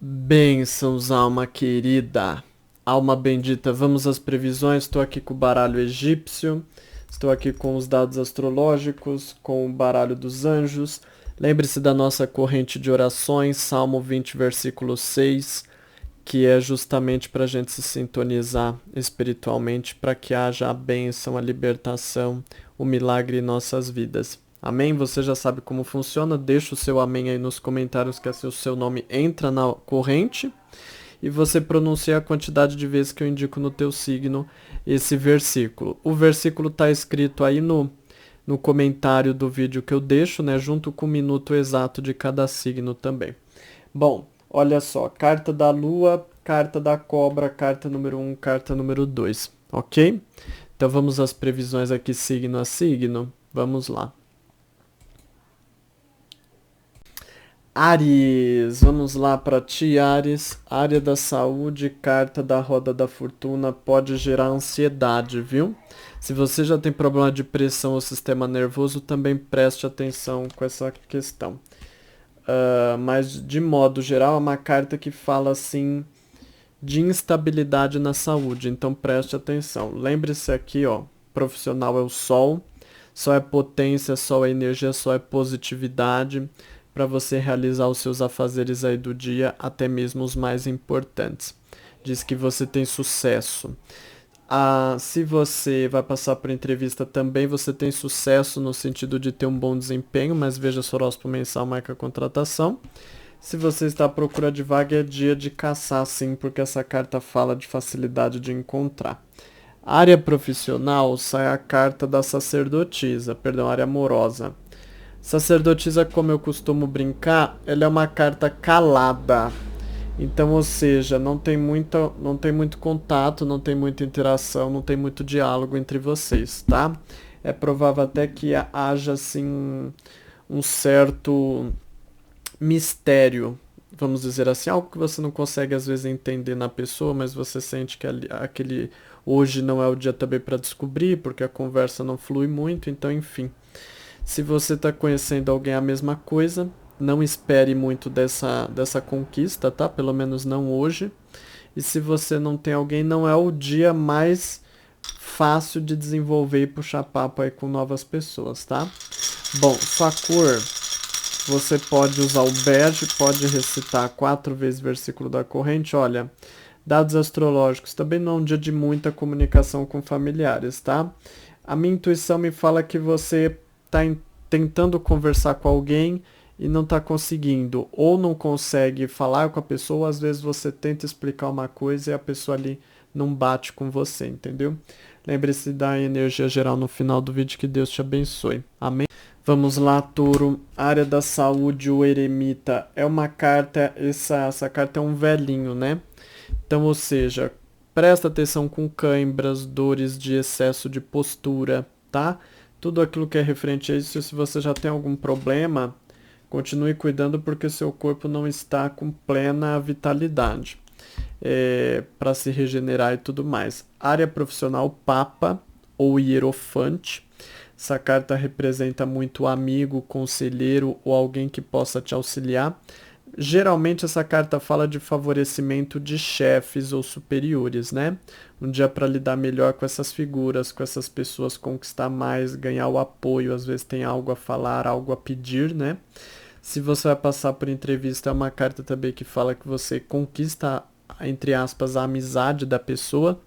Bênçãos, alma querida, alma bendita. Vamos às previsões. Estou aqui com o baralho egípcio, estou aqui com os dados astrológicos, com o baralho dos anjos. Lembre-se da nossa corrente de orações, Salmo 20, versículo 6, que é justamente para a gente se sintonizar espiritualmente, para que haja a bênção, a libertação, o milagre em nossas vidas. Amém? Você já sabe como funciona. Deixa o seu amém aí nos comentários, que assim o seu nome entra na corrente e você pronuncia a quantidade de vezes que eu indico no teu signo esse versículo. O versículo está escrito aí no comentário do vídeo que eu deixo, né, junto com o minuto exato de cada signo também. Bom, olha só, carta da lua, carta da cobra, carta número 1, carta número 2, ok? Então vamos às previsões aqui signo a signo. Vamos lá. Áries, vamos lá para ti, Áries. Área da saúde, carta da roda da fortuna pode gerar ansiedade, viu? Se você já tem problema de pressão ou sistema nervoso, também preste atenção com essa questão. Mas de modo geral, é uma carta que fala assim de instabilidade na saúde, então preste atenção. Lembre-se aqui, ó, profissional é o sol é potência, sol é energia, sol é positividade para você realizar os seus afazeres aí do dia, até mesmo os mais importantes. Diz que você tem sucesso. Se você vai passar por entrevista também, você tem sucesso no sentido de ter um bom desempenho, mas veja seu horóscopo mensal, marca a contratação. Se você está à procura de vaga, é dia de caçar sim, porque essa carta fala de facilidade de encontrar. Área profissional, sai a carta da sacerdotisa, perdão, área amorosa. Sacerdotisa, como eu costumo brincar, ela é uma carta calada. Então, ou seja, não tem muito contato, não tem muita interação, não tem muito diálogo entre vocês, tá? É provável até que haja assim um certo mistério, vamos dizer assim, algo que você não consegue às vezes entender na pessoa, mas você sente que aquele hoje não é o dia também para descobrir, porque a conversa não flui muito, então enfim. Se você está conhecendo alguém a mesma coisa, não espere muito dessa conquista, tá? Pelo menos não hoje. E se você não tem alguém, não é o dia mais fácil de desenvolver e puxar papo aí com novas pessoas, tá? Bom, sua cor, você pode usar o bege, pode recitar 4 vezes o versículo da corrente. Olha, dados astrológicos, também não é um dia de muita comunicação com familiares, tá? A minha intuição me fala que você está tentando conversar com alguém e não está conseguindo, ou não consegue falar com a pessoa, ou às vezes você tenta explicar uma coisa e a pessoa ali não bate com você, entendeu? Lembre-se da energia geral no final do vídeo, que Deus te abençoe. Amém? Vamos lá, Touro. Área da saúde, o eremita. É uma carta, essa carta é um velhinho, né? Então, ou seja, presta atenção com cãibras, dores de excesso de postura, tá? Tudo aquilo que é referente a isso, se você já tem algum problema, continue cuidando porque seu corpo não está com plena vitalidade para se regenerar e tudo mais. Área profissional, Papa ou Hierofante. Essa carta representa muito amigo, conselheiro ou alguém que possa te auxiliar. Geralmente essa carta fala de favorecimento de chefes ou superiores, né? Um dia para lidar melhor com essas figuras, com essas pessoas, conquistar mais, ganhar o apoio, às vezes tem algo a falar, algo a pedir, né? Se você vai passar por entrevista, é uma carta também que fala que você conquista, entre aspas, a amizade da pessoa.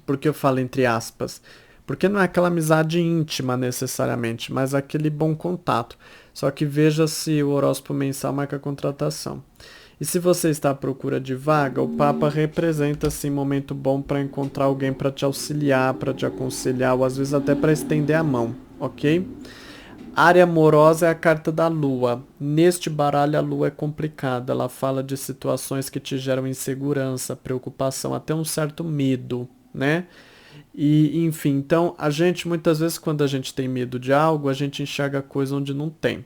Por que eu falo entre aspas? Porque não é aquela amizade íntima necessariamente, mas aquele bom contato. Só que veja se o horóscopo mensal marca a contratação. E se você está à procura de vaga, o Papa representa assim um momento bom para encontrar alguém para te auxiliar, para te aconselhar, ou às vezes até para estender a mão, ok? Área amorosa é a carta da lua. Neste baralho a lua é complicada, ela fala de situações que te geram insegurança, preocupação, até um certo medo, né? E enfim, então a gente muitas vezes quando a gente tem medo de algo, a gente enxerga coisa onde não tem.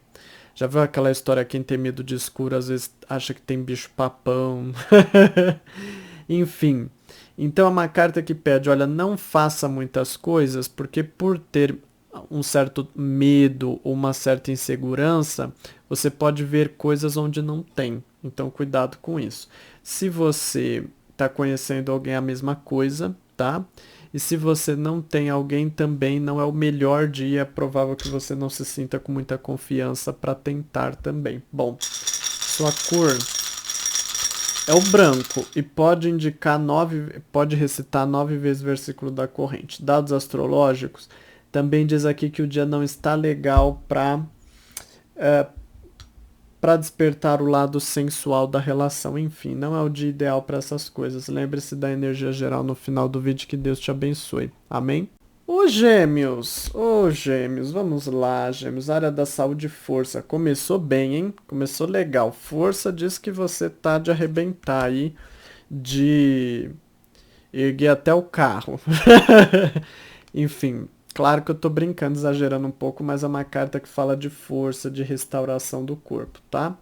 Já viu aquela história, quem tem medo de escuro às vezes acha que tem bicho papão. Enfim, então é uma carta que pede, olha, não faça muitas coisas, porque por ter um certo medo ou uma certa insegurança, você pode ver coisas onde não tem. Então, cuidado com isso. Se você está conhecendo alguém, a mesma coisa, tá? E se você não tem alguém também, não é o melhor dia, é provável que você não se sinta com muita confiança para tentar também. Bom, sua cor é o branco e pode indicar pode recitar 9 vezes o versículo da corrente. Dados astrológicos também diz aqui que o dia não está legal para despertar o lado sensual da relação. Enfim, não é o dia ideal para essas coisas. Lembre-se da energia geral no final do vídeo. Que Deus te abençoe. Amém? Ô Gêmeos, vamos lá, Gêmeos, área da saúde e força, começou bem, hein? Começou legal, força diz que você tá de arrebentar aí, de erguer até o carro. Enfim, claro que eu tô brincando, exagerando um pouco, mas é uma carta que fala de força, de restauração do corpo, tá?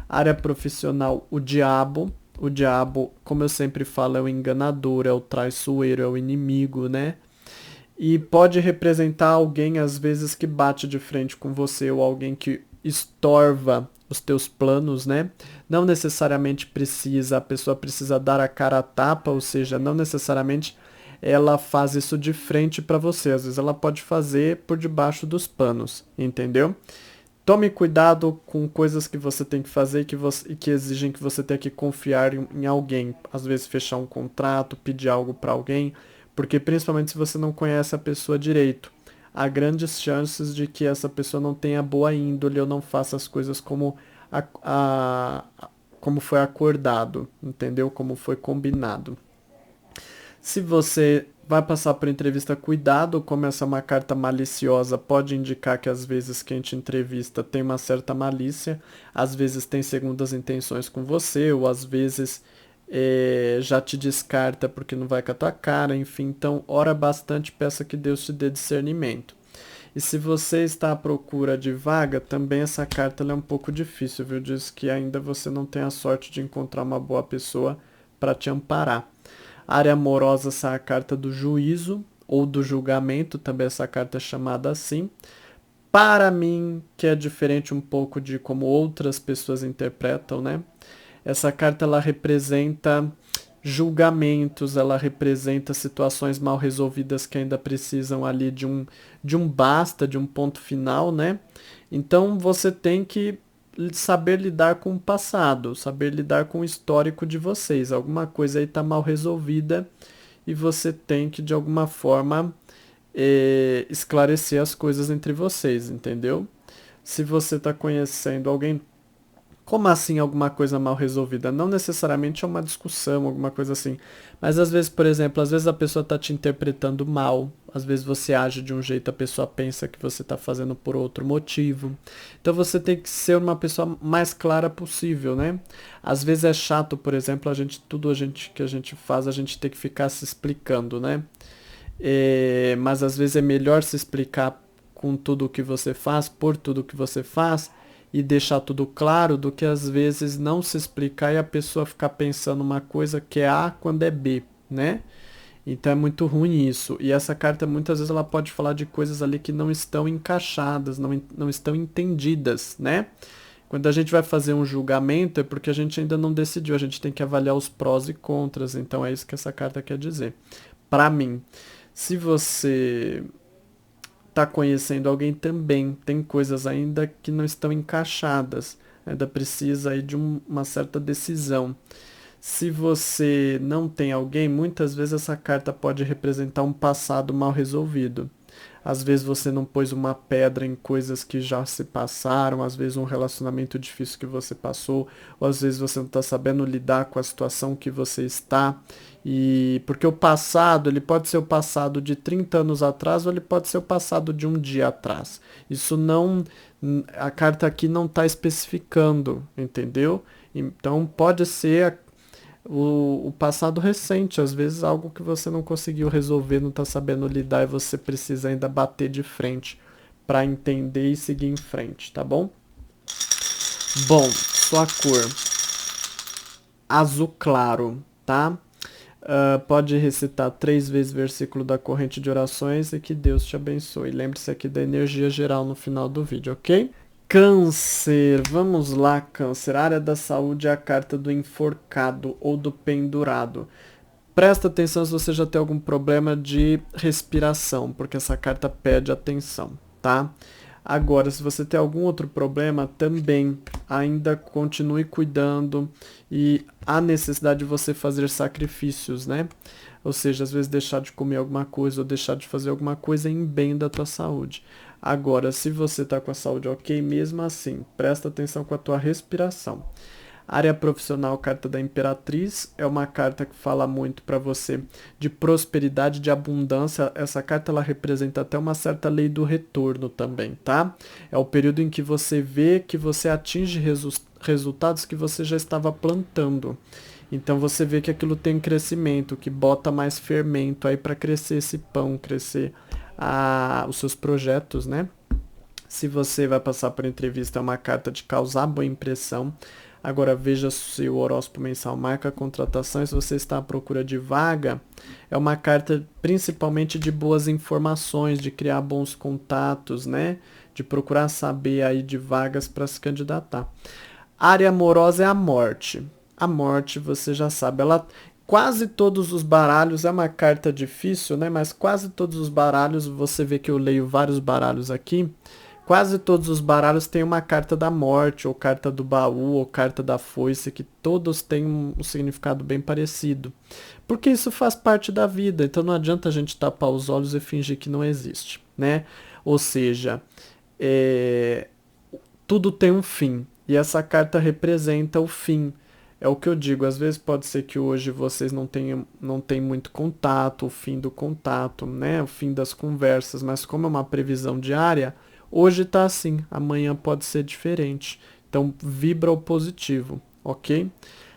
Área profissional, o diabo. O diabo, como eu sempre falo, é o enganador, é o traiçoeiro, é o inimigo, né? E pode representar alguém, às vezes, que bate de frente com você ou alguém que estorva os teus planos, né? Não necessariamente a pessoa precisa dar a cara a tapa, ou seja, não necessariamente ela faz isso de frente para você. Às vezes ela pode fazer por debaixo dos panos, entendeu? Tome cuidado com coisas que você tem que fazer e que exigem que você tenha que confiar em alguém. Às vezes fechar um contrato, pedir algo para alguém, porque principalmente se você não conhece a pessoa direito, há grandes chances de que essa pessoa não tenha boa índole ou não faça as coisas como foi acordado, entendeu? Como foi combinado. Se você vai passar por entrevista, cuidado, como essa é uma carta maliciosa, pode indicar que às vezes quem te entrevista tem uma certa malícia, às vezes tem segundas intenções com você, ou às vezes já te descarta porque não vai com a tua cara, enfim. Então, ora bastante, peça que Deus te dê discernimento. E se você está à procura de vaga, também essa carta é um pouco difícil, viu? Diz que ainda você não tem a sorte de encontrar uma boa pessoa para te amparar. Área amorosa, essa é a carta do juízo ou do julgamento, também essa carta é chamada assim. Para mim, que é diferente um pouco de como outras pessoas interpretam, né? Essa carta ela representa julgamentos, ela representa situações mal resolvidas que ainda precisam ali de um basta, de um ponto final, né? Então você tem que saber lidar com o passado, saber lidar com o histórico de vocês. Alguma coisa aí está mal resolvida e você tem que, de alguma forma, esclarecer as coisas entre vocês, entendeu? Se você está conhecendo alguém, como assim alguma coisa mal resolvida? Não necessariamente é uma discussão, alguma coisa assim. Mas às vezes, por exemplo, às vezes a pessoa está te interpretando mal. Às vezes você age de um jeito, a pessoa pensa que você está fazendo por outro motivo. Então você tem que ser uma pessoa mais clara possível, né? Às vezes é chato, por exemplo, tudo que a gente faz, a gente tem que ficar se explicando, né? Mas às vezes é melhor se explicar com tudo o que você faz, por tudo que você faz, e deixar tudo claro do que às vezes não se explicar e a pessoa ficar pensando uma coisa que é A quando é B, né? Então é muito ruim isso. E essa carta muitas vezes ela pode falar de coisas ali que não estão encaixadas, não estão entendidas, né? Quando a gente vai fazer um julgamento é porque a gente ainda não decidiu, a gente tem que avaliar os prós e contras, então é isso que essa carta quer dizer. Para mim, se você está conhecendo alguém também, tem coisas ainda que não estão encaixadas, ainda precisa aí de uma certa decisão. Se você não tem alguém, muitas vezes essa carta pode representar um passado mal resolvido. Às vezes você não pôs uma pedra em coisas que já se passaram, às vezes um relacionamento difícil que você passou, ou às vezes você não está sabendo lidar com a situação que você está. E porque o passado, ele pode ser o passado de 30 anos atrás, ou ele pode ser o passado de um dia atrás. Isso não, a carta aqui não está especificando, entendeu? Então pode ser o passado recente, às vezes algo que você não conseguiu resolver, não está sabendo lidar e você precisa ainda bater de frente para entender e seguir em frente, tá bom? Bom, sua cor azul claro, tá? Pode recitar 3 vezes o versículo da corrente de orações e que Deus te abençoe. Lembre-se aqui da energia geral no final do vídeo, ok? Câncer, vamos lá, Câncer. Área da saúde é a carta do enforcado ou do pendurado. Presta atenção se você já tem algum problema de respiração, porque essa carta pede atenção, tá? Agora, se você tem algum outro problema, também ainda continue cuidando e há necessidade de você fazer sacrifícios, né? Ou seja, às vezes deixar de comer alguma coisa ou deixar de fazer alguma coisa em bem da tua saúde. Agora, se você está com a saúde ok, mesmo assim, presta atenção com a tua respiração. Área profissional, carta da Imperatriz, é uma carta que fala muito para você de prosperidade, de abundância. Essa carta ela representa até uma certa lei do retorno também, tá? É o período em que você vê que você atinge resultados que você já estava plantando. Então você vê que aquilo tem crescimento, que bota mais fermento aí para crescer esse pão, crescer os seus projetos, né? Se você vai passar por entrevista, é uma carta de causar boa impressão. Agora veja se o horóscopo mensal marca a contratação e se você está à procura de vaga, é uma carta principalmente de boas informações, de criar bons contatos, né? De procurar saber aí de vagas para se candidatar. Área amorosa é a morte. A morte, você já sabe, ela quase todos os baralhos é uma carta difícil, né? Mas quase todos os baralhos, você vê que eu leio vários baralhos aqui. Quase todos os baralhos têm uma carta da morte, ou carta do baú, ou carta da foice, que todos têm um significado bem parecido. Porque isso faz parte da vida, então não adianta a gente tapar os olhos e fingir que não existe, né? Ou seja, tudo tem um fim, e essa carta representa o fim. É o que eu digo, às vezes pode ser que hoje vocês não tenham muito contato, o fim do contato, né? O fim das conversas, mas como é uma previsão diária, hoje tá assim, amanhã pode ser diferente. Então vibra o positivo, ok?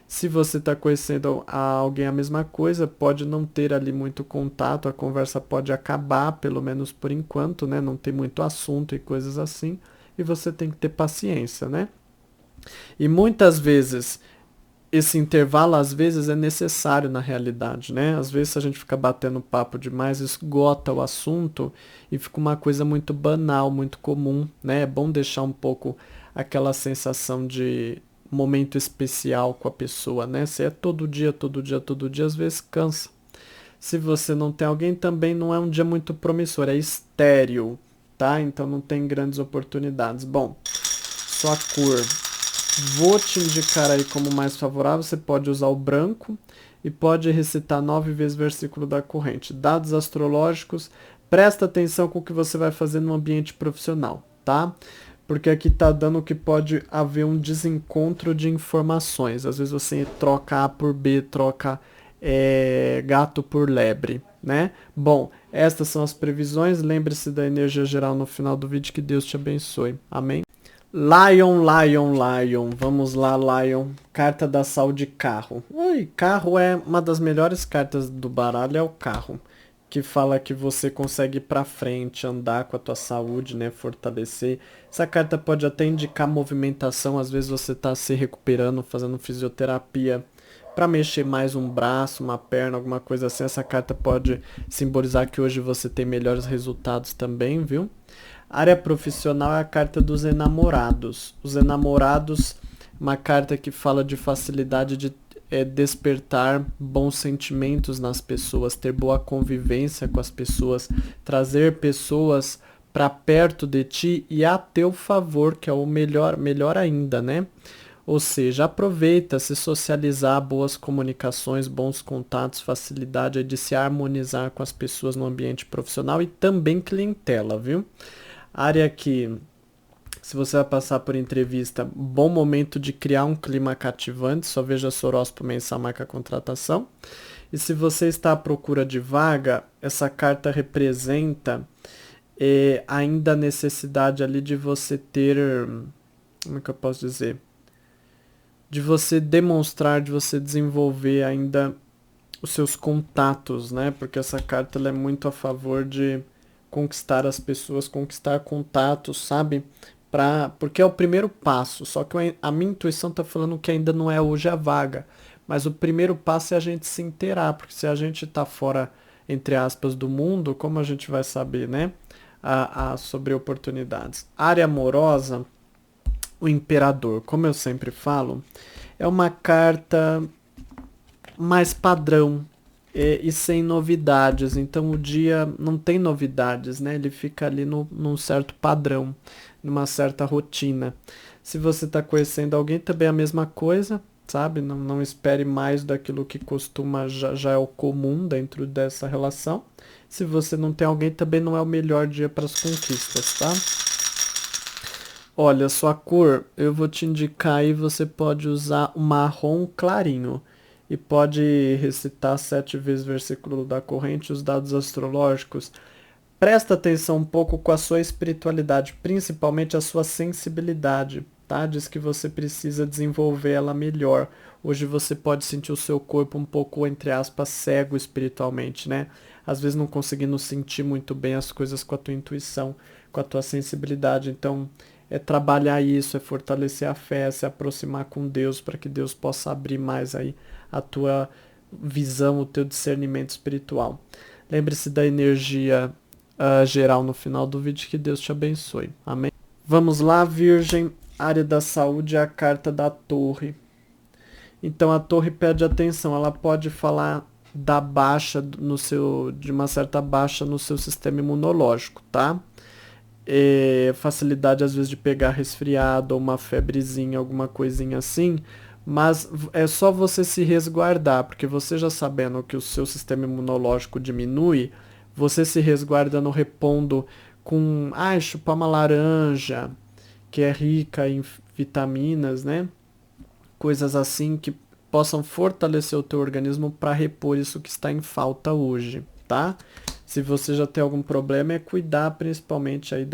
Se você está conhecendo alguém a mesma coisa, pode não ter ali muito contato, a conversa pode acabar, pelo menos por enquanto, né? Não tem muito assunto e coisas assim, e você tem que ter paciência, né? E muitas vezes esse intervalo às vezes é necessário na realidade, né? Às vezes a gente fica batendo papo demais, esgota o assunto e fica uma coisa muito banal, muito comum, né? É bom deixar um pouco aquela sensação de momento especial com a pessoa, né? Se é todo dia, todo dia, todo dia, às vezes cansa. Se você não tem alguém, também não é um dia muito promissor, é estéril, tá? Então não tem grandes oportunidades. Bom, sua cor. Vou te indicar aí como mais favorável, você pode usar o branco e pode recitar 9 vezes o versículo da corrente. Dados astrológicos, presta atenção com o que você vai fazer no ambiente profissional, tá? Porque aqui tá dando que pode haver um desencontro de informações. Às vezes você troca A por B, troca gato por lebre, né? Bom, estas são as previsões. Lembre-se da energia geral no final do vídeo. Que Deus te abençoe. Amém? Lion, Lion, Lion. Vamos lá, Lion. Carta da saúde, carro. Ui, carro é uma das melhores cartas do baralho, é o carro. Que fala que você consegue ir pra frente, andar com a tua saúde, né? Fortalecer. Essa carta pode até indicar movimentação. Às vezes você tá se recuperando, fazendo fisioterapia para mexer mais um braço, uma perna, alguma coisa assim. Essa carta pode simbolizar que hoje você tem melhores resultados também, viu? Área profissional é a carta dos enamorados. Os enamorados, uma carta que fala de facilidade de despertar bons sentimentos nas pessoas, ter boa convivência com as pessoas, trazer pessoas para perto de ti e a teu favor, que é o melhor, melhor ainda, né? Ou seja, aproveita se socializar, boas comunicações, bons contatos, facilidade de se harmonizar com as pessoas no ambiente profissional e também clientela, viu? Área que, se você vai passar por entrevista, bom momento de criar um clima cativante, só veja seu horóscopo mensal, marca a contratação. E se você está à procura de vaga, essa carta representa ainda a necessidade ali de você ter, como é que eu posso dizer? De você demonstrar, de você desenvolver ainda os seus contatos, né? Porque essa carta ela é muito a favor de conquistar as pessoas, conquistar contatos, sabe? Porque é o primeiro passo, só que a minha intuição tá falando que ainda não é hoje a vaga, mas o primeiro passo é a gente se inteirar, porque se a gente tá fora, entre aspas, do mundo, como a gente vai saber, né? Sobre oportunidades. Área amorosa, o Imperador, como eu sempre falo, é uma carta mais padrão e sem novidades. Então o dia não tem novidades, né? Ele fica ali num certo padrão, numa certa rotina. Se você está conhecendo alguém, também é a mesma coisa, sabe? Não espere mais daquilo que costuma, já é o comum dentro dessa relação. Se você não tem alguém, também não é o melhor dia para as conquistas, tá? Olha, sua cor, eu vou te indicar aí, você pode usar o marrom clarinho e pode recitar 7 vezes o versículo da corrente, os dados astrológicos. Presta atenção um pouco com a sua espiritualidade, principalmente a sua sensibilidade, tá? Diz que você precisa desenvolver ela melhor. Hoje você pode sentir o seu corpo um pouco, entre aspas, cego espiritualmente, né? Às vezes não conseguindo sentir muito bem as coisas com a tua intuição, com a tua sensibilidade. Então, é trabalhar isso, é fortalecer a fé, é se aproximar com Deus para que Deus possa abrir mais aí a tua visão, o teu discernimento espiritual. Lembre-se da energia geral no final do vídeo, que Deus te abençoe. Amém? Vamos lá, Virgem, área da saúde, a carta da torre. Então a torre pede atenção, ela pode falar da baixa no seu, de uma certa baixa no seu sistema imunológico, tá? Facilidade às vezes de pegar resfriado ou uma febrezinha, alguma coisinha assim, mas é só você se resguardar, porque você já sabendo que o seu sistema imunológico diminui, você se resguarda no repondo com, chupar uma laranja, que é rica em vitaminas, né? Coisas assim que possam fortalecer o teu organismo para repor isso que está em falta hoje, tá? Se você já tem algum problema, é cuidar principalmente aí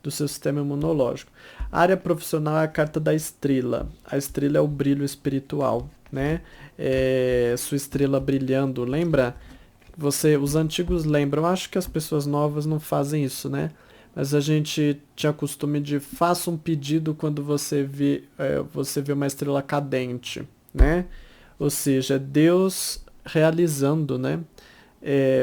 do seu sistema imunológico. A área profissional é a carta da estrela. A estrela é o brilho espiritual, né? Sua estrela brilhando, lembra? Os antigos lembram, acho que as pessoas novas não fazem isso, né? Mas a gente tinha costume de faça um pedido quando você vê uma estrela cadente, né? Ou seja, Deus realizando, né?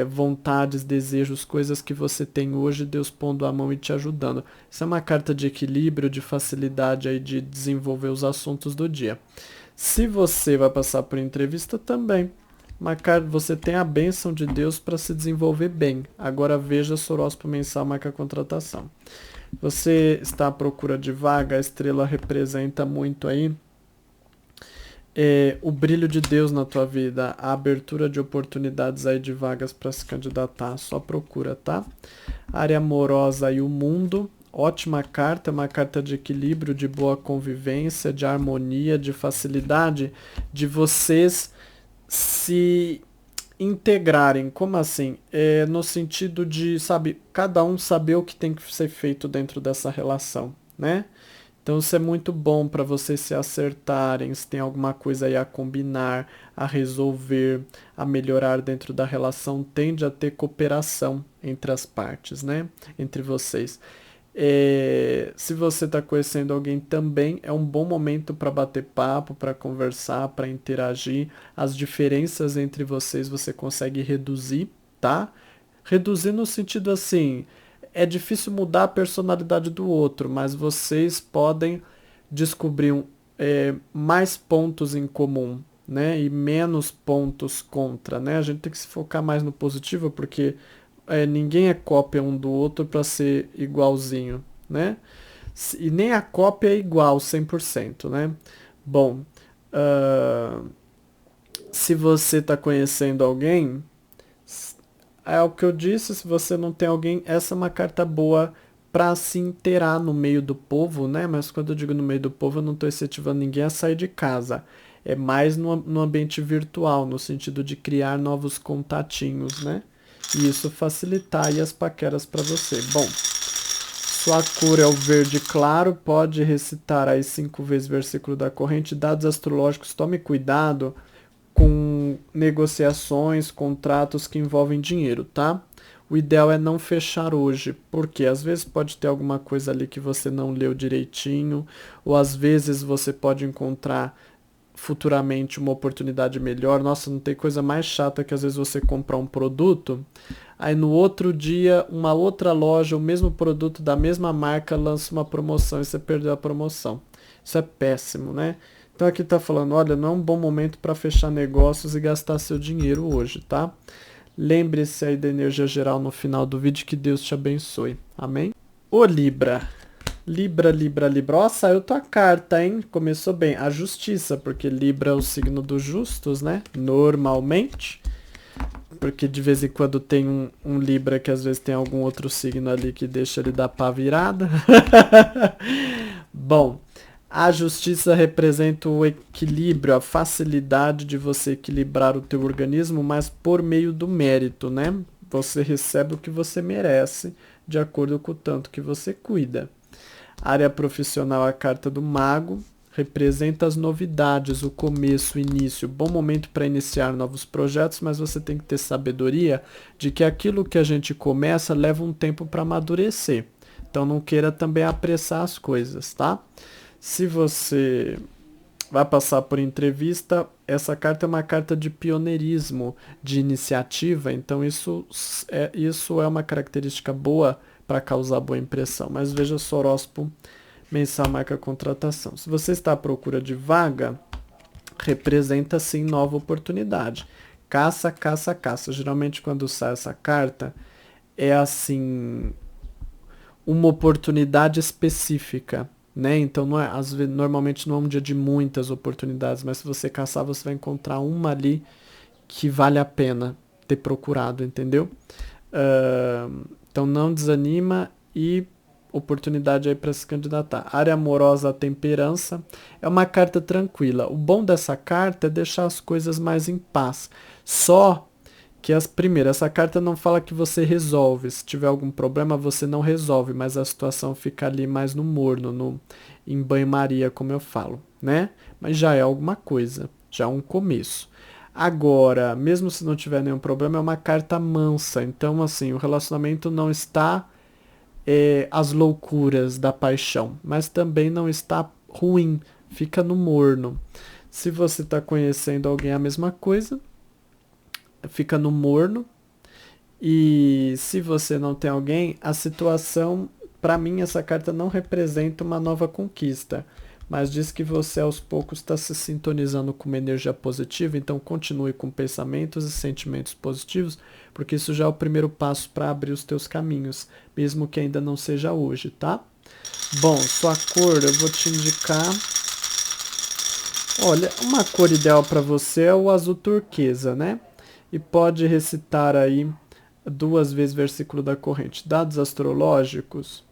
Vontades, desejos, coisas que você tem hoje, Deus pondo a mão e te ajudando. Isso é uma carta de equilíbrio, de facilidade aí de desenvolver os assuntos do dia. Se você vai passar por entrevista também, você tem a bênção de Deus para se desenvolver bem. Agora veja Soróspo mensal, marca a contratação. Você está à procura de vaga, a estrela representa muito aí o brilho de Deus na tua vida, a abertura de oportunidades aí de vagas para se candidatar, só procura, tá? Área amorosa e o mundo, ótima carta, uma carta de equilíbrio, de boa convivência, de harmonia, de facilidade, de vocês se integrarem. Como assim? No sentido de, sabe, cada um saber o que tem que ser feito dentro dessa relação, né? Então isso é muito bom para vocês se acertarem, se tem alguma coisa aí a combinar, a resolver, a melhorar dentro da relação, tende a ter cooperação entre as partes, né? Entre vocês. Se você está conhecendo alguém também, é um bom momento para bater papo, para conversar, para interagir. As diferenças entre vocês você consegue reduzir, tá? Reduzir no sentido assim, é difícil mudar a personalidade do outro, mas vocês podem descobrir mais pontos em comum, né? E menos pontos contra, né? A gente tem que se focar mais no positivo, porque ninguém é cópia um do outro para ser igualzinho, né? E nem a cópia é igual 100%, né? Bom, se você está conhecendo alguém, é o que eu disse, se você não tem alguém, essa é uma carta boa para se inteirar no meio do povo, né? Mas quando eu digo no meio do povo, eu não estou incentivando ninguém a sair de casa. É mais no ambiente virtual, no sentido de criar novos contatinhos, né? E isso facilitar aí as paqueras para você. Bom, sua cor é o verde claro, pode recitar aí 5 vezes o versículo da corrente. Dados astrológicos, tome cuidado com negociações, contratos que envolvem dinheiro, tá? O ideal é não fechar hoje, porque às vezes pode ter alguma coisa ali que você não leu direitinho, ou às vezes você pode encontrar futuramente uma oportunidade melhor. Nossa, não tem coisa mais chata que às vezes você comprar um produto, aí no outro dia uma outra loja, o mesmo produto da mesma marca lança uma promoção e você perdeu a promoção. Isso é péssimo, né? Então aqui tá falando, olha, não é um bom momento para fechar negócios e gastar seu dinheiro hoje, tá? Lembre-se aí da energia geral no final do vídeo, que Deus te abençoe. Amém? Ô Libra. Libra, Libra, Libra. Ó, saiu tua carta, hein? Começou bem. A justiça, porque Libra é o signo dos justos, né? Normalmente. Porque de vez em quando tem um Libra que às vezes tem algum outro signo ali que deixa ele dar pá virada. Bom, a justiça representa o equilíbrio, a facilidade de você equilibrar o teu organismo, mas por meio do mérito, né? Você recebe o que você merece, de acordo com o tanto que você cuida. Área profissional, a carta do mago, representa as novidades, o começo, o início, bom momento para iniciar novos projetos, mas você tem que ter sabedoria de que aquilo que a gente começa leva um tempo para amadurecer. Então não queira também apressar as coisas, tá? Se você vai passar por entrevista, essa carta é uma carta de pioneirismo, de iniciativa, então isso é uma característica boa para causar boa impressão. Mas veja o horóscopo mensal marca contratação. Se você está à procura de vaga, representa sim nova oportunidade. Caça, caça, caça. Geralmente quando sai essa carta, é assim, uma oportunidade específica, né? Então não é, às vezes, normalmente não é um dia de muitas oportunidades, mas se você caçar, você vai encontrar uma ali que vale a pena ter procurado, entendeu? Então não desanima e oportunidade aí para se candidatar. Área amorosa, a temperança, é uma carta tranquila. O bom dessa carta é deixar as coisas mais em paz. Só que essa carta não fala que você resolve. Se tiver algum problema, você não resolve, mas a situação fica ali mais no morno, em banho-maria, como eu falo, né? Mas já é alguma coisa, já é um começo. Agora, mesmo se não tiver nenhum problema, é uma carta mansa. Então, assim, o relacionamento não está às loucuras da paixão, mas também não está ruim, fica no morno. Se você está conhecendo alguém, a mesma coisa, fica no morno. E se você não tem alguém, a situação, para mim, essa carta não representa uma nova conquista, mas diz que você aos poucos está se sintonizando com uma energia positiva, então continue com pensamentos e sentimentos positivos, porque isso já é o primeiro passo para abrir os teus caminhos, mesmo que ainda não seja hoje, tá? Bom, sua cor, eu vou te indicar. Olha, uma cor ideal para você é o azul turquesa, né? E pode recitar aí 2 vezes versículo da corrente. Dados astrológicos.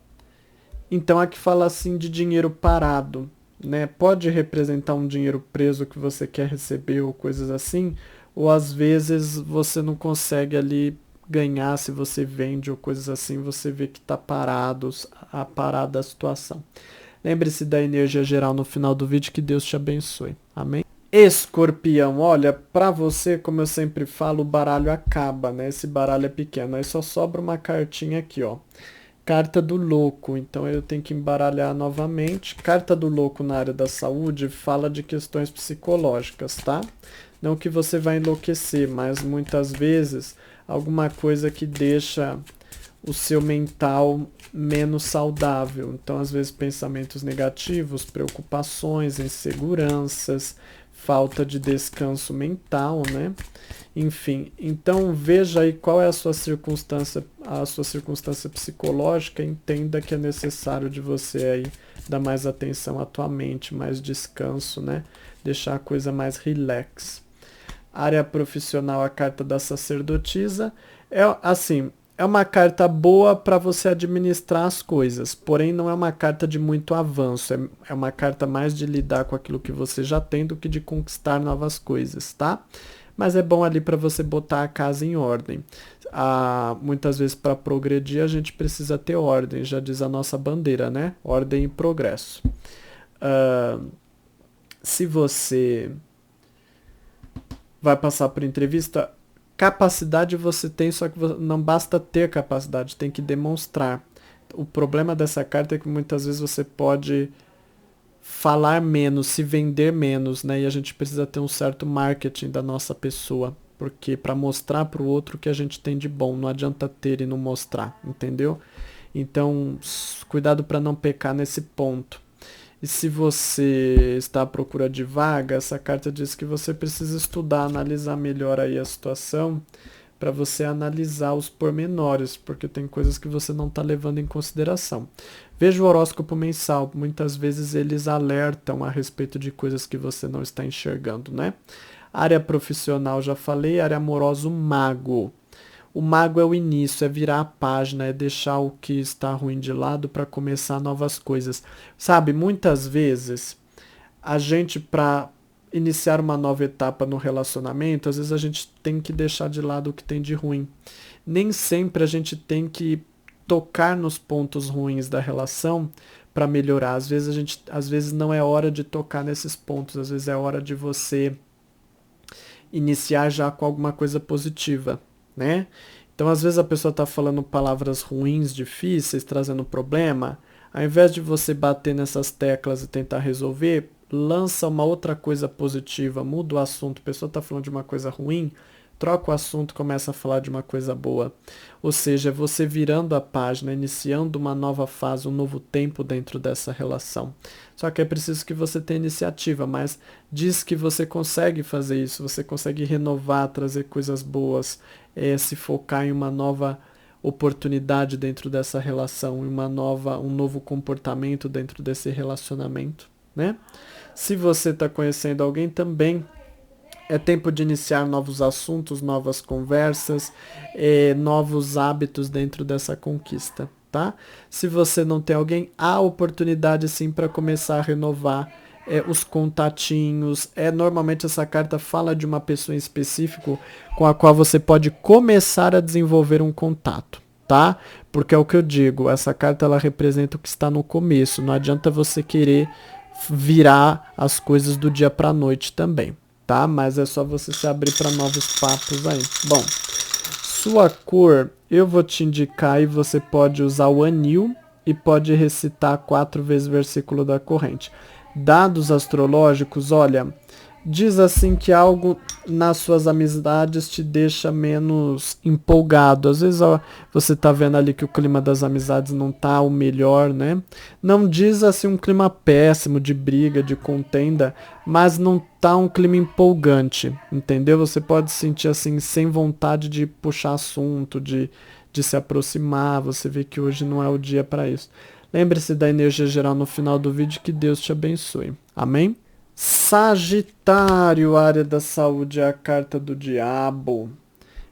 Então aqui fala assim de dinheiro parado, né? Pode representar um dinheiro preso que você quer receber ou coisas assim, ou às vezes você não consegue ali ganhar se você vende ou coisas assim, você vê que está parada a situação. Lembre-se da energia geral no final do vídeo, que Deus te abençoe. Amém? Escorpião, olha, para você, como eu sempre falo, o baralho acaba, né? Esse baralho é pequeno, aí só sobra uma cartinha aqui, ó. Carta do louco, então eu tenho que embaralhar novamente. Carta do louco na área da saúde fala de questões psicológicas, tá? Não que você vai enlouquecer, mas muitas vezes alguma coisa que deixa o seu mental menos saudável. Então, às vezes, pensamentos negativos, preocupações, inseguranças, falta de descanso mental, né? Enfim, então veja aí qual é a sua circunstância psicológica, entenda que é necessário de você aí dar mais atenção à tua mente, mais descanso, né? Deixar a coisa mais relax. Área profissional, a carta da sacerdotisa, é assim, é uma carta boa para você administrar as coisas, porém não é uma carta de muito avanço, é uma carta mais de lidar com aquilo que você já tem do que de conquistar novas coisas, tá? Mas é bom ali para você botar a casa em ordem. Muitas vezes para progredir a gente precisa ter ordem, já diz a nossa bandeira, né? Ordem e progresso. Se você vai passar por entrevista, capacidade você tem, só que não basta ter capacidade, tem que demonstrar. O problema dessa carta é que muitas vezes você pode falar menos, se vender menos, né? E a gente precisa ter um certo marketing da nossa pessoa, porque para mostrar para o outro o que a gente tem de bom, não adianta ter e não mostrar, entendeu? Então, cuidado para não pecar nesse ponto. E se você está à procura de vaga, essa carta diz que você precisa estudar, analisar melhor aí a situação, para você analisar os pormenores, porque tem coisas que você não está levando em consideração. Veja o horóscopo mensal, muitas vezes eles alertam a respeito de coisas que você não está enxergando, né? Área profissional, já falei, área amorosa, o mago. O mago é o início, é virar a página, é deixar o que está ruim de lado para começar novas coisas. Sabe, muitas vezes a gente, para iniciar uma nova etapa no relacionamento, às vezes a gente tem que deixar de lado o que tem de ruim. Nem sempre a gente tem que tocar nos pontos ruins da relação para melhorar. Às vezes não é hora de tocar nesses pontos, às vezes é hora de você iniciar já com alguma coisa positiva, né? Então, às vezes a pessoa está falando palavras ruins, difíceis, trazendo problema. Ao invés de você bater nessas teclas e tentar resolver, lança uma outra coisa positiva, muda o assunto. A pessoa está falando de uma coisa ruim, troca o assunto e começa a falar de uma coisa boa. Ou seja, é você virando a página, iniciando uma nova fase, um novo tempo dentro dessa relação. Só que é preciso que você tenha iniciativa, mas diz que você consegue fazer isso, você consegue renovar, trazer coisas boas, se focar em uma nova oportunidade dentro dessa relação, em um novo comportamento dentro desse relacionamento, né? Se você está conhecendo alguém também, é tempo de iniciar novos assuntos, novas conversas, novos hábitos dentro dessa conquista, tá? Se você não tem alguém, há oportunidade sim para começar a renovar os contatinhos. Normalmente essa carta fala de uma pessoa em específico com a qual você pode começar a desenvolver um contato, tá? Porque é o que eu digo, essa carta ela representa o que está no começo. Não adianta você querer virar as coisas do dia para a noite também, tá? Mas é só você se abrir para novos papos aí. Bom, sua cor, eu vou te indicar e você pode usar o anil e pode recitar 4 vezes o versículo da corrente. Dados astrológicos, olha, diz assim que algo nas suas amizades te deixa menos empolgado. Às vezes você tá vendo ali que o clima das amizades não tá o melhor, né? Não diz assim um clima péssimo de briga, de contenda, mas não tá um clima empolgante, entendeu? Você pode se sentir assim sem vontade de puxar assunto, de se aproximar. Você vê que hoje não é o dia para isso. Lembre-se da energia geral no final do vídeo, que Deus te abençoe. Amém? Sagitário, área da saúde, é a carta do diabo.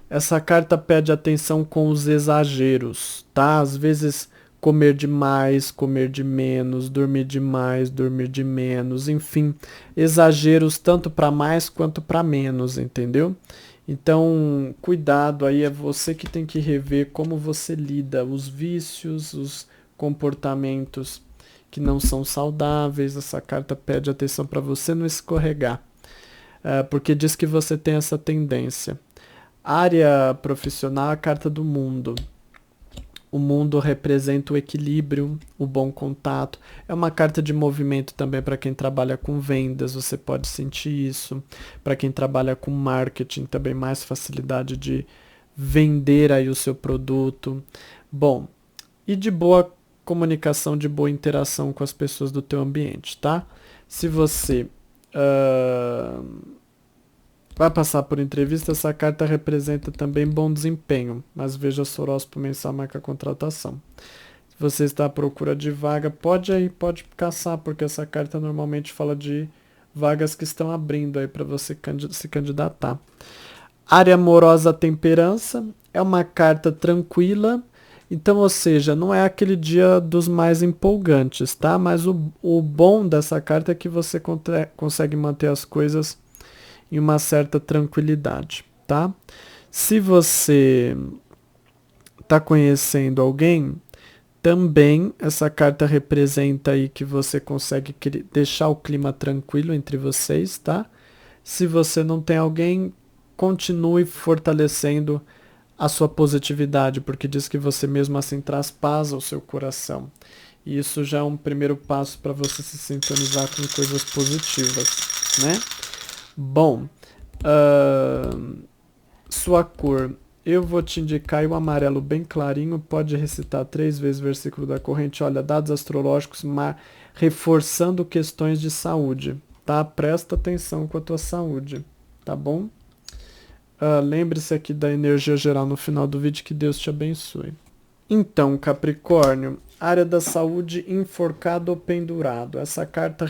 Essa carta pede atenção com os exageros, tá? Às vezes comer demais, comer de menos, dormir demais, dormir de menos, enfim, exageros tanto para mais quanto para menos, entendeu? Então, cuidado aí, é você que tem que rever como você lida, os vícios, os comportamentos que não são saudáveis. Essa carta pede atenção para você não escorregar, porque diz que você tem essa tendência. Área profissional, a carta do mundo. O mundo representa o equilíbrio, o bom contato. É uma carta de movimento também para quem trabalha com vendas, você pode sentir isso. Para quem trabalha com marketing, também mais facilidade de vender aí o seu produto. Bom, e de boa comunicação, de boa interação com as pessoas do teu ambiente, tá? Se você vai passar por entrevista, essa carta representa também bom desempenho, mas veja o horóscopo mensal, marca a contratação. Se você está à procura de vaga, pode caçar, porque essa carta normalmente fala de vagas que estão abrindo aí para você se candidatar. Área amorosa, temperança, é uma carta tranquila. Então, ou seja, não é aquele dia dos mais empolgantes, tá? Mas o bom dessa carta é que você consegue manter as coisas em uma certa tranquilidade, tá? Se você está conhecendo alguém, também essa carta representa aí que você consegue deixar o clima tranquilo entre vocês, tá? Se você não tem alguém, continue fortalecendo a sua positividade, porque diz que você mesmo assim traz paz ao seu coração. E isso já é um primeiro passo para você se sintonizar com coisas positivas, né? Bom, sua cor, eu vou te indicar o amarelo bem clarinho, pode recitar 3 vezes o versículo da corrente. Olha, dados astrológicos, reforçando questões de saúde, tá? Presta atenção com a tua saúde, tá bom? Lembre-se aqui da energia geral no final do vídeo, que Deus te abençoe. Então, Capricórnio, área da saúde, enforcado ou pendurado. Essa carta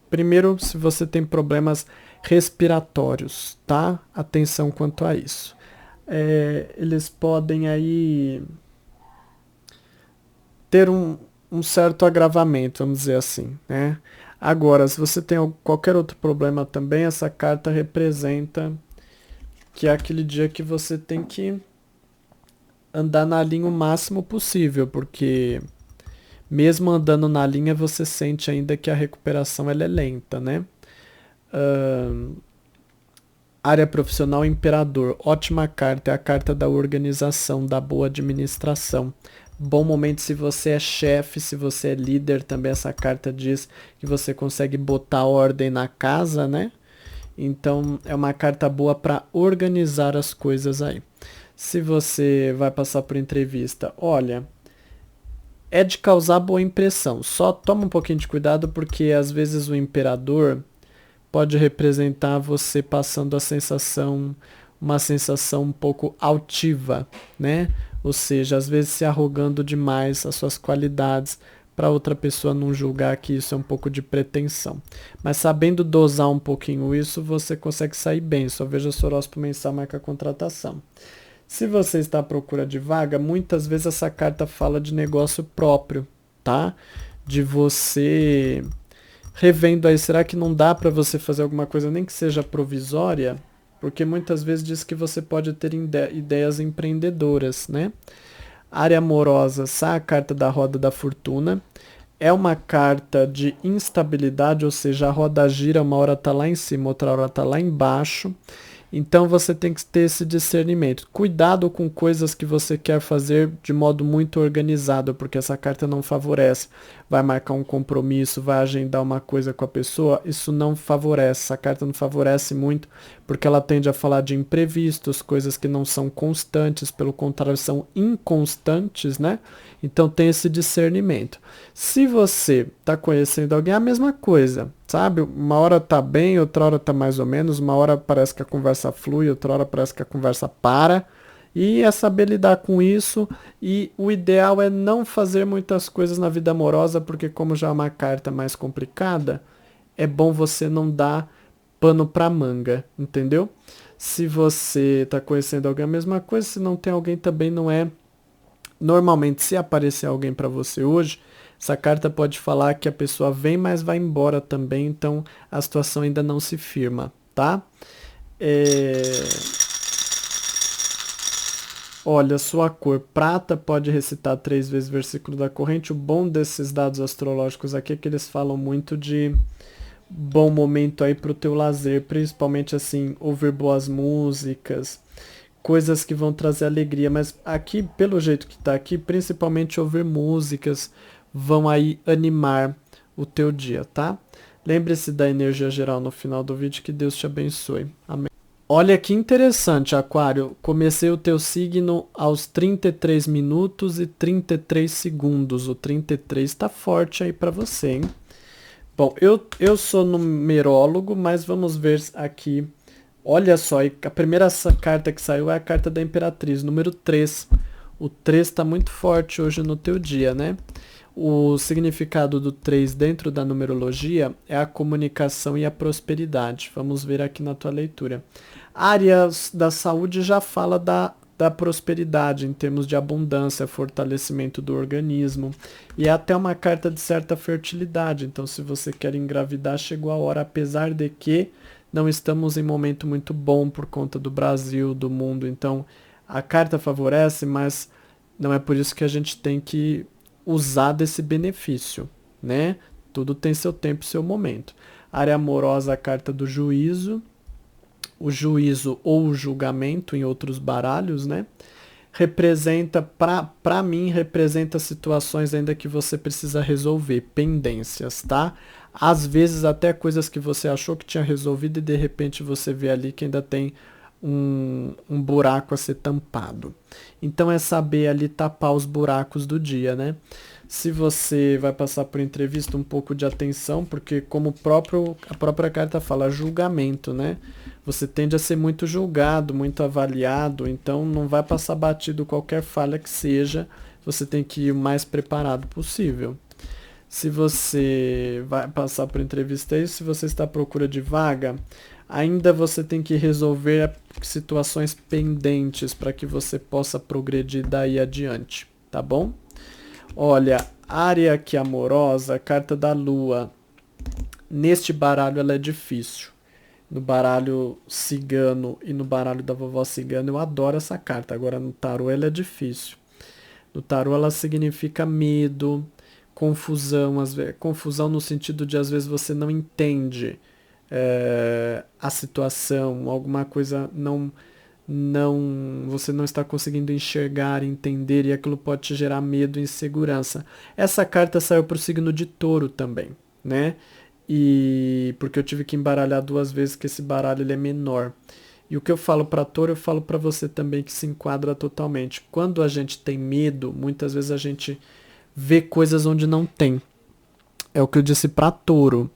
primeiro, se você tem problemas respiratórios, tá? Atenção quanto a isso. Eles podem aí ter um certo agravamento, vamos dizer assim, né? Agora, se você tem qualquer outro problema também, essa carta representa que é aquele dia que você tem que andar na linha o máximo possível, porque mesmo andando na linha, você sente ainda que a recuperação ela é lenta, né? Área profissional, imperador. Ótima carta, é a carta da organização, da boa administração. Bom momento se você é chefe, se você é líder, também essa carta diz que você consegue botar ordem na casa, né? Então é uma carta boa para organizar as coisas aí. Se você vai passar por entrevista, olha, é de causar boa impressão. Só toma um pouquinho de cuidado porque às vezes o imperador pode representar você passando uma sensação um pouco altiva, né? Ou seja, às vezes se arrogando demais as suas qualidades para outra pessoa não julgar que isso é um pouco de pretensão. Mas sabendo dosar um pouquinho isso, você consegue sair bem. Só veja o horóscopo mensal, marca a contratação. Se você está à procura de vaga, muitas vezes essa carta fala de negócio próprio, tá? De você revendo aí, será que não dá para você fazer alguma coisa, nem que seja provisória? Porque muitas vezes diz que você pode ter ideias empreendedoras, né? Área amorosa, a carta da roda da fortuna. É uma carta de instabilidade, ou seja, a roda gira, uma hora tá lá em cima, outra hora tá lá embaixo. Então você tem que ter esse discernimento. Cuidado com coisas que você quer fazer de modo muito organizado, porque essa carta não favorece. Vai marcar um compromisso, vai agendar uma coisa com a pessoa, isso não favorece. Essa carta não favorece muito, porque ela tende a falar de imprevistos, coisas que não são constantes, pelo contrário, são inconstantes, né? Então tem esse discernimento. Se você está conhecendo alguém, é a mesma coisa, sabe? Uma hora tá bem, outra hora tá mais ou menos, uma hora parece que a conversa flui, outra hora parece que a conversa para. E é saber lidar com isso, e o ideal é não fazer muitas coisas na vida amorosa, porque como já é uma carta mais complicada, é bom você não dar pano pra manga, entendeu? Se você está conhecendo alguém, é a mesma coisa, se não tem alguém também não é. Normalmente, se aparecer alguém para você hoje, essa carta pode falar que a pessoa vem, mas vai embora também, então a situação ainda não se firma, tá? Olha, sua cor prata, pode recitar 3 vezes o versículo da corrente. O bom desses dados astrológicos aqui é que eles falam muito de bom momento aí pro teu lazer, principalmente assim, ouvir boas músicas, coisas que vão trazer alegria, mas aqui, pelo jeito que tá aqui, principalmente ouvir músicas vão aí animar o teu dia, tá? Lembre-se da energia geral no final do vídeo, que Deus te abençoe. Amém. Olha que interessante, Aquário. Comecei o teu signo aos 33 minutos e 33 segundos. O 33 tá forte aí para você, hein? Bom, eu sou numerólogo, mas vamos ver aqui. Olha só, a primeira carta que saiu é a carta da Imperatriz, número 3. O 3 está muito forte hoje no teu dia, né? O significado do 3 dentro da numerologia é a comunicação e a prosperidade. Vamos ver aqui na tua leitura. Áreas da saúde já fala da prosperidade em termos de abundância, fortalecimento do organismo. E é até uma carta de certa fertilidade. Então, se você quer engravidar, chegou a hora, apesar de que não estamos em momento muito bom por conta do Brasil, do mundo. Então, a carta favorece, mas não é por isso que a gente tem que usar desse benefício, né? Tudo tem seu tempo e seu momento. Área amorosa, a carta do juízo. O juízo ou o julgamento em outros baralhos, né? Representa, para mim, representa situações ainda que você precisa resolver, pendências, tá? Às vezes até coisas que você achou que tinha resolvido e de repente você vê ali que ainda tem um buraco a ser tampado. Então é saber ali tapar os buracos do dia, né? Se você vai passar por entrevista, um pouco de atenção, porque como a própria carta fala, julgamento, né? Você tende a ser muito julgado, muito avaliado, então não vai passar batido qualquer falha que seja, você tem que ir o mais preparado possível. Se você vai passar por entrevista aí, se você está à procura de vaga, ainda você tem que resolver situações pendentes para que você possa progredir daí adiante, tá bom? Olha, área aqui amorosa, carta da lua. Neste baralho ela é difícil. No baralho cigano e no baralho da vovó cigana eu adoro essa carta. Agora no tarô ela é difícil. No tarô ela significa medo, confusão, confusão no sentido de às vezes você não entende a situação, alguma coisa você não está conseguindo enxergar, entender, e aquilo pode te gerar medo e insegurança. Essa carta saiu para o signo de Touro também, né? E porque eu tive que embaralhar 2 vezes, que esse baralho ele é menor. E o que eu falo para Touro, eu falo para você também, que se enquadra totalmente. Quando a gente tem medo, muitas vezes a gente vê coisas onde não tem. É o que eu disse para Touro.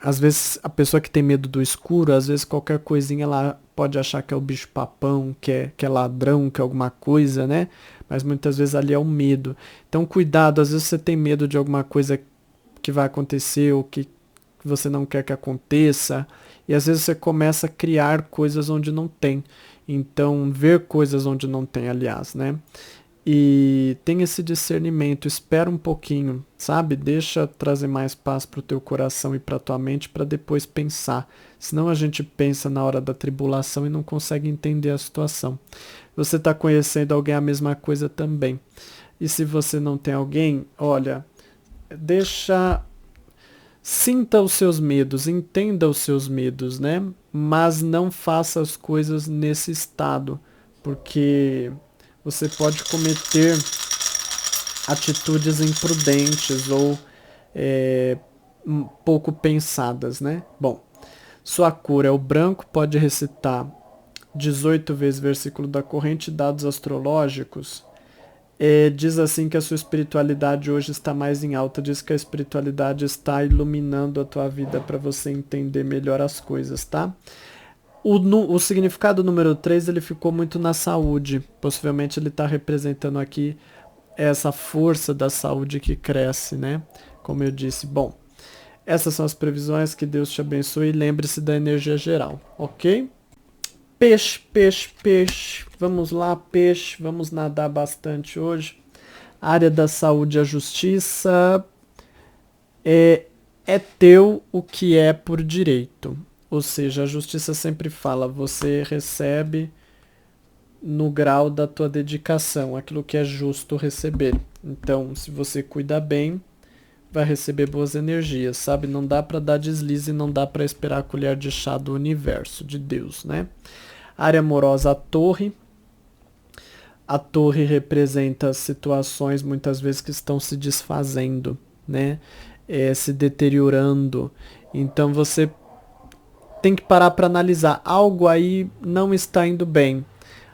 Às vezes a pessoa que tem medo do escuro, às vezes qualquer coisinha ela pode achar que é o bicho papão, que é ladrão, que é alguma coisa, né? Mas muitas vezes ali é o medo. Então cuidado, às vezes você tem medo de alguma coisa que vai acontecer ou que você não quer que aconteça, e às vezes você começa a criar coisas onde não tem. Então, ver coisas onde não tem, aliás, né? E tem esse discernimento, espera um pouquinho, sabe? Deixa trazer mais paz para o teu coração e para tua mente para depois pensar. Senão a gente pensa na hora da tribulação e não consegue entender a situação. Você está conhecendo alguém, a mesma coisa também. E se você não tem alguém, olha, deixa, sinta os seus medos, entenda os seus medos, né? Mas não faça as coisas nesse estado, porque você pode cometer atitudes imprudentes ou pouco pensadas, né? Bom, sua cor é o branco, pode recitar 18 vezes versículo da corrente, dados astrológicos. Diz assim que a sua espiritualidade hoje está mais em alta, diz que a espiritualidade está iluminando a tua vida para você entender melhor as coisas, tá? O significado número 3 ele ficou muito na saúde, possivelmente ele está representando aqui essa força da saúde que cresce, né? Como eu disse, bom, essas são as previsões, que Deus te abençoe e lembre-se da energia geral, ok? Peixe, peixe, peixe. Vamos lá, peixe. Vamos nadar bastante hoje. Área da saúde e a justiça. É teu o que é por direito. Ou seja, a justiça sempre fala, você recebe no grau da tua dedicação, aquilo que é justo receber. Então, se você cuida bem, vai receber boas energias, sabe? Não dá para dar deslize, não dá para esperar a colher de chá do universo, de Deus, né? Área amorosa, a torre. A torre representa situações muitas vezes que estão se desfazendo, né? Se deteriorando. Então você tem que parar para analisar. Algo aí não está indo bem.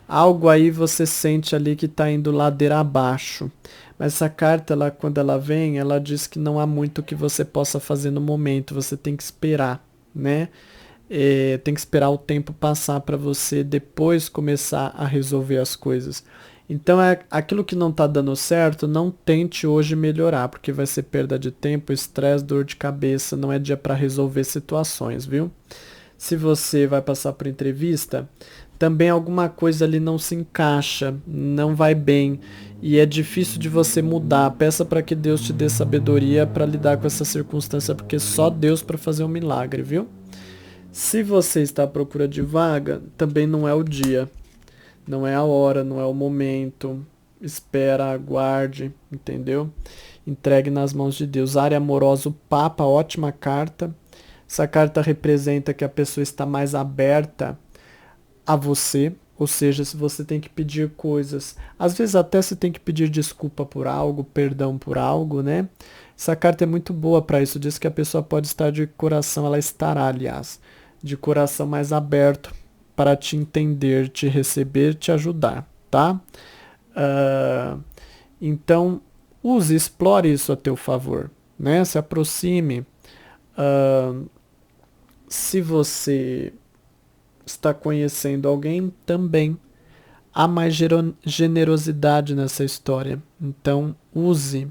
Algo aí você sente ali que está indo ladeira abaixo. Mas essa carta, ela, quando ela vem, ela diz que não há muito que você possa fazer no momento. Você tem que esperar, né? Tem que esperar o tempo passar para você depois começar a resolver as coisas. Então, aquilo que não está dando certo, não tente hoje melhorar, porque vai ser perda de tempo, estresse, dor de cabeça, não é dia para resolver situações, viu? Se você vai passar por entrevista, também alguma coisa ali não se encaixa, não vai bem e é difícil de você mudar. Peça para que Deus te dê sabedoria para lidar com essa circunstância, porque só Deus para fazer um milagre, viu? Se você está à procura de vaga, também não é o dia, não é a hora, não é o momento. Espera, aguarde, entendeu? Entregue nas mãos de Deus. Área amorosa, o Papa, ótima carta. Essa carta representa que a pessoa está mais aberta a você, ou seja, se você tem que pedir coisas, às vezes até você tem que pedir desculpa por algo, perdão por algo, né? Essa carta é muito boa para isso, diz que a pessoa pode estar de coração, ela estará, aliás, de coração mais aberto para te entender, te receber, te ajudar, tá? Então, use, explore isso a teu favor, né? Se aproxime. Uh, se você está conhecendo alguém, também há mais generosidade nessa história. Então, use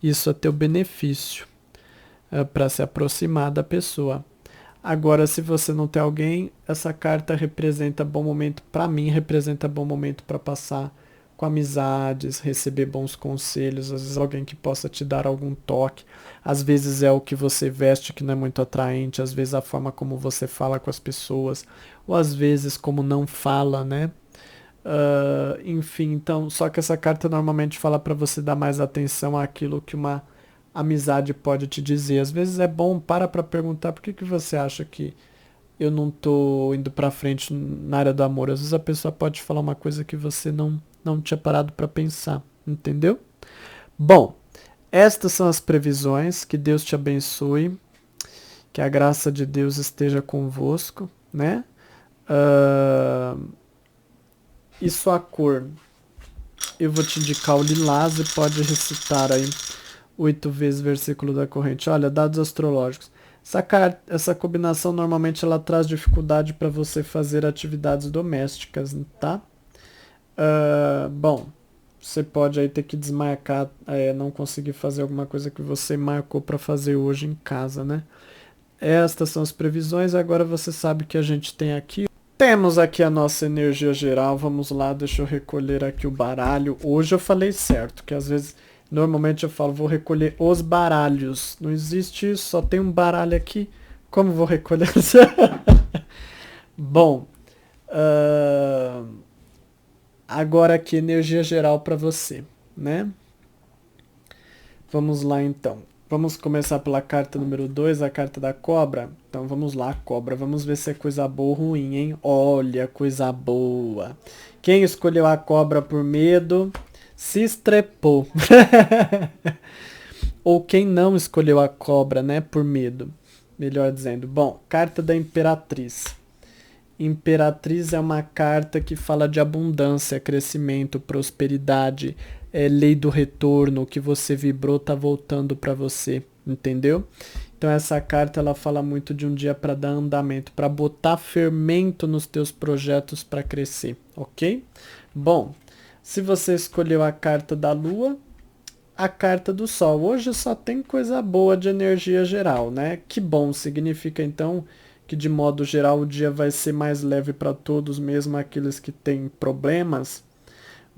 isso a teu benefício para se aproximar da pessoa. Agora, se você não tem alguém, essa carta representa bom momento, para mim, representa bom momento para passar com amizades, receber bons conselhos, às vezes alguém que possa te dar algum toque, às vezes é o que você veste que não é muito atraente, às vezes a forma como você fala com as pessoas, ou às vezes como não fala, né? Enfim, então, só que essa carta normalmente fala para você dar mais atenção àquilo que uma amizade pode te dizer. Às vezes é bom, para perguntar por que você acha que eu não tô indo pra frente na área do amor. Às vezes a pessoa pode falar uma coisa que você não tinha parado para pensar, entendeu? Bom, estas são as previsões. Que Deus te abençoe, que a graça de Deus esteja convosco, né? E sua cor, eu vou te indicar o lilás e pode recitar aí 8 vezes o versículo da corrente. Olha, dados astrológicos. Essa combinação normalmente ela traz dificuldade para você fazer atividades domésticas, tá? Bom, você pode aí ter que desmarcar, não conseguir fazer alguma coisa que você marcou para fazer hoje em casa, né? Estas são as previsões. Agora você sabe que a gente tem aqui. Temos aqui a nossa energia geral. Vamos lá, deixa eu recolher aqui o baralho. Hoje eu falei certo, que às vezes, normalmente eu falo, vou recolher os baralhos. Não existe isso, só tem um baralho aqui. Como vou recolher? Bom, agora aqui energia geral para você, né? Vamos lá então. Vamos começar pela carta número 2, a carta da cobra. Então vamos lá, cobra. Vamos ver se é coisa boa ou ruim, hein? Olha, coisa boa. Quem escolheu a cobra por medo, se estrepou. Ou quem não escolheu a cobra, né, por medo. Melhor dizendo. Bom, carta da Imperatriz. Imperatriz é uma carta que fala de abundância, crescimento, prosperidade, lei do retorno, o que você vibrou tá voltando para você, entendeu? Então essa carta ela fala muito de um dia para dar andamento, para botar fermento nos teus projetos para crescer, ok? Bom, se você escolheu a carta da Lua, a carta do Sol, hoje só tem coisa boa de energia geral, né? Que bom, significa então que de modo geral o dia vai ser mais leve para todos, mesmo aqueles que têm problemas,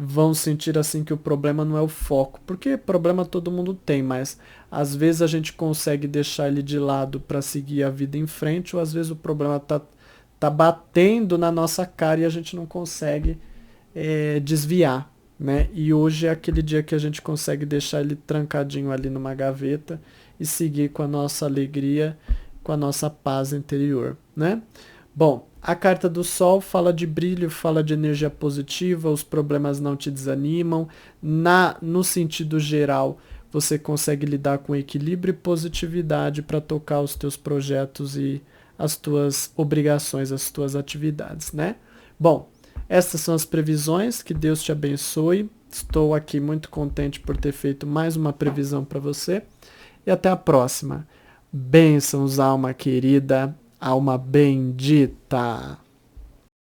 vão sentir assim que o problema não é o foco, porque problema todo mundo tem, mas às vezes a gente consegue deixar ele de lado para seguir a vida em frente, ou às vezes o problema tá batendo na nossa cara e a gente não consegue desviar, né? E hoje é aquele dia que a gente consegue deixar ele trancadinho ali numa gaveta e seguir com a nossa alegria, com a nossa paz interior, né? Bom, a carta do Sol fala de brilho, fala de energia positiva, os problemas não te desanimam. No sentido geral, você consegue lidar com equilíbrio e positividade para tocar os teus projetos e as tuas obrigações, as tuas atividades, né? Bom, essas são as previsões, que Deus te abençoe. Estou aqui muito contente por ter feito mais uma previsão para você. E até a próxima. Bênçãos, alma querida, alma bendita.